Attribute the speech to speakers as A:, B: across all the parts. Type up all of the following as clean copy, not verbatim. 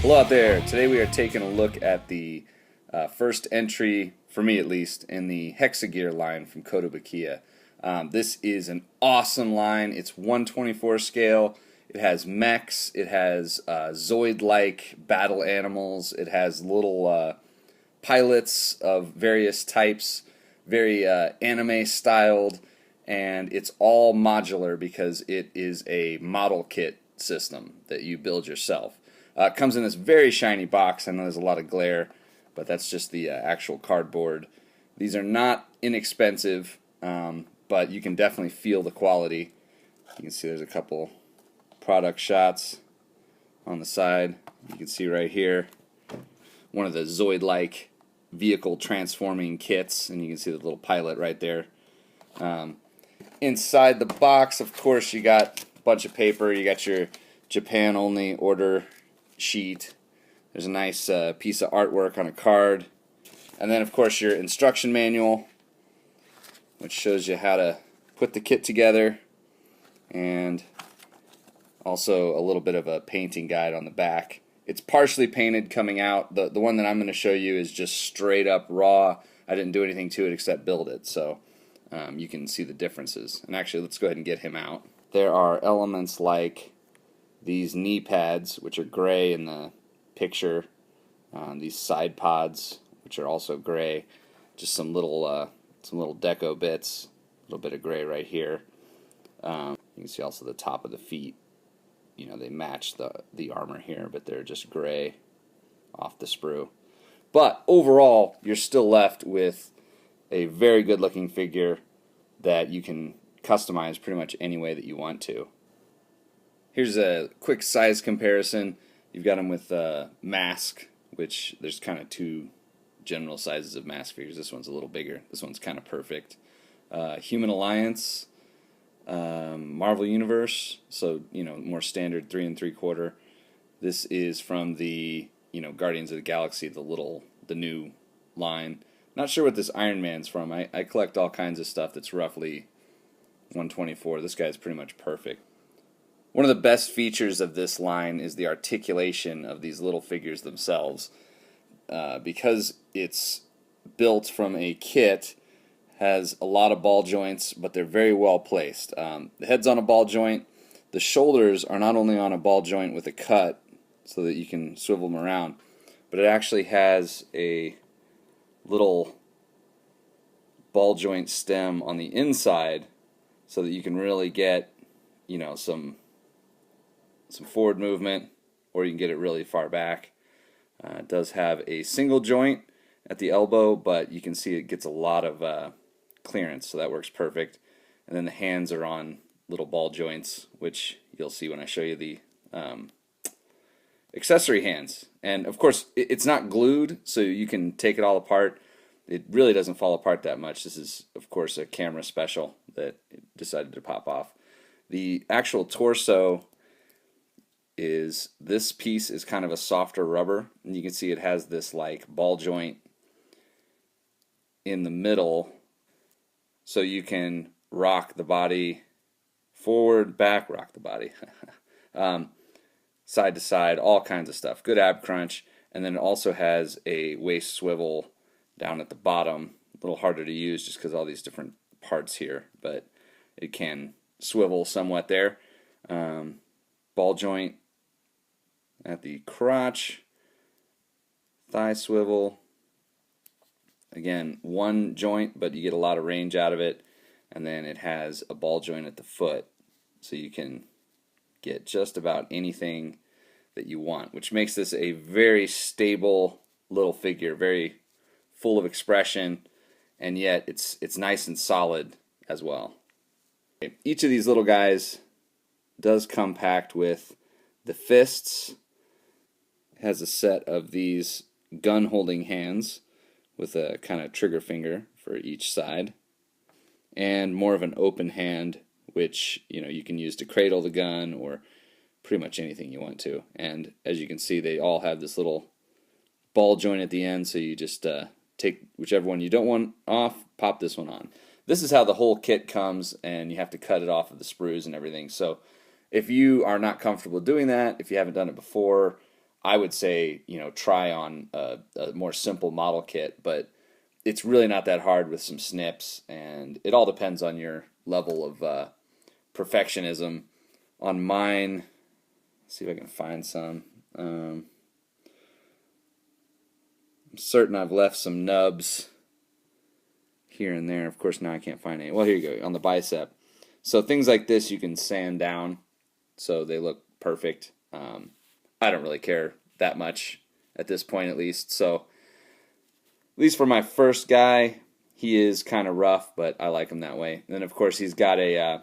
A: Hello out there. Today we are taking a look at the first entry, for me at least, in the Hexa Gear line from Kotobukiya. This is an awesome line. It's 1/24 scale. It has mechs. It has Zoid-like battle animals. It has little pilots of various types, very anime-styled, and it's all modular because it is a model kit system that you build yourself. It comes in this very shiny box. I know there's a lot of glare, but that's just the actual cardboard. These are not inexpensive, but you can definitely feel the quality. You can see there's a couple product shots on the side. You can see right here one of the Zoid-like vehicle transforming kits, and you can see the little pilot right there. Inside the box, of course, you got a bunch of paper. You got your Japan-only order sheet. There's a nice piece of artwork on a card, and then of course your instruction manual, which shows you how to put the kit together, and also a little bit of a painting guide on the back. It's partially painted coming out. The one that I'm going to show you is just straight up raw. I didn't do anything to it except build it, so you can see the differences. And actually, let's go ahead and get him out. There are elements like these knee pads, which are gray in the picture, these side pods, which are also gray, just some little deco bits, a little bit of gray right here. You can see also the top of the feet. You know, they match the armor here, but they're just gray off the sprue. But overall, you're still left with a very good looking figure that you can customize pretty much any way that you want to. Here's a quick size comparison. You've got them with mask, which there's kind of two general sizes of mask figures. This one's a little bigger. This one's kind of perfect. Human Alliance, Marvel Universe, so more standard 3 3/4. This is from the Guardians of the Galaxy, the new line. Not sure what this Iron Man's from. I collect all kinds of stuff that's roughly 1/24. This guy's pretty much perfect. One of the best features of this line is the articulation of these little figures themselves. Because it's built from a kit, has a lot of ball joints, but they're very well placed. The head's on a ball joint. The shoulders are not only on a ball joint with a cut so that you can swivel them around, but it actually has a little ball joint stem on the inside so that you can really get some forward movement, or you can get it really far back. It does have a single joint at the elbow, but you can see it gets a lot of clearance, so that works perfect. And then the hands are on little ball joints, which you'll see when I show you the accessory hands. And of course, it's not glued, so you can take it all apart. It really doesn't fall apart that much. This is, of course, a camera special that it decided to pop off. The actual torso is, this piece is kind of a softer rubber, and you can see it has this like ball joint in the middle, so you can rock the body forward, back, rock the body side to side, all kinds of stuff. Good ab crunch. And then it also has a waist swivel down at the bottom. A little harder to use just because all these different parts here, but it can swivel somewhat there. Ball joint at the crotch, thigh swivel. Again, one joint, but you get a lot of range out of it. And then it has a ball joint at the foot, so you can get just about anything that you want, which makes this a very stable little figure, very full of expression, and yet it's nice and solid as well. Each of these little guys does come packed with the fists. It has a set of these gun holding hands with a kind of trigger finger for each side, and more of an open hand, which you can use to cradle the gun or pretty much anything you want to. And as you can see, they all have this little ball joint at the end, so you just take whichever one you don't want off, pop this one on. This is how the whole kit comes, and you have to cut it off of the sprues and everything. So if you are not comfortable doing that, if you haven't done it before, I would say, try on a more simple model kit, but it's really not that hard with some snips, and it all depends on your level of perfectionism. On mine, let's see if I can find some. I'm certain I've left some nubs here and there. Of course, now I can't find any. Well, here you go, on the bicep. So things like this you can sand down so they look perfect. I don't really care that much at this point, at least. So, at least for my first guy, he is kind of rough, but I like him that way. And then, of course, he's got a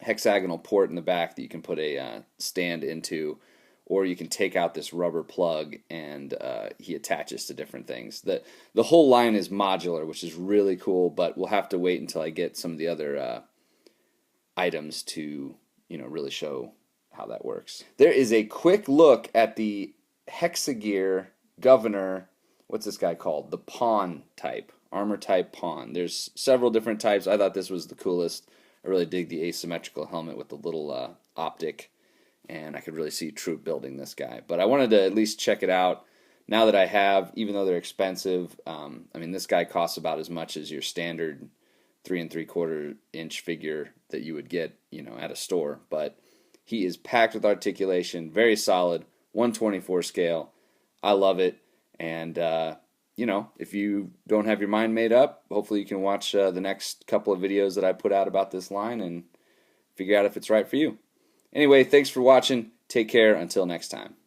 A: hexagonal port in the back that you can put a stand into, or you can take out this rubber plug and he attaches to different things. The whole line is modular, which is really cool, but we'll have to wait until I get some of the other items to really show how that works. There is a quick look at the Hexa Gear Governor. What's this guy called? The Pawn type, armor type Pawn. There's several different types. I thought this was the coolest. I really dig the asymmetrical helmet with the little optic, and I could really see troop building this guy. But I wanted to at least check it out now that I have, even though they're expensive. I mean, this guy costs about as much as your standard 3 3/4 inch figure that you would get, at a store. But he is packed with articulation, very solid, 1/24 scale. I love it. And, if you don't have your mind made up, hopefully you can watch the next couple of videos that I put out about this line and figure out if it's right for you. Anyway, thanks for watching. Take care. Until next time.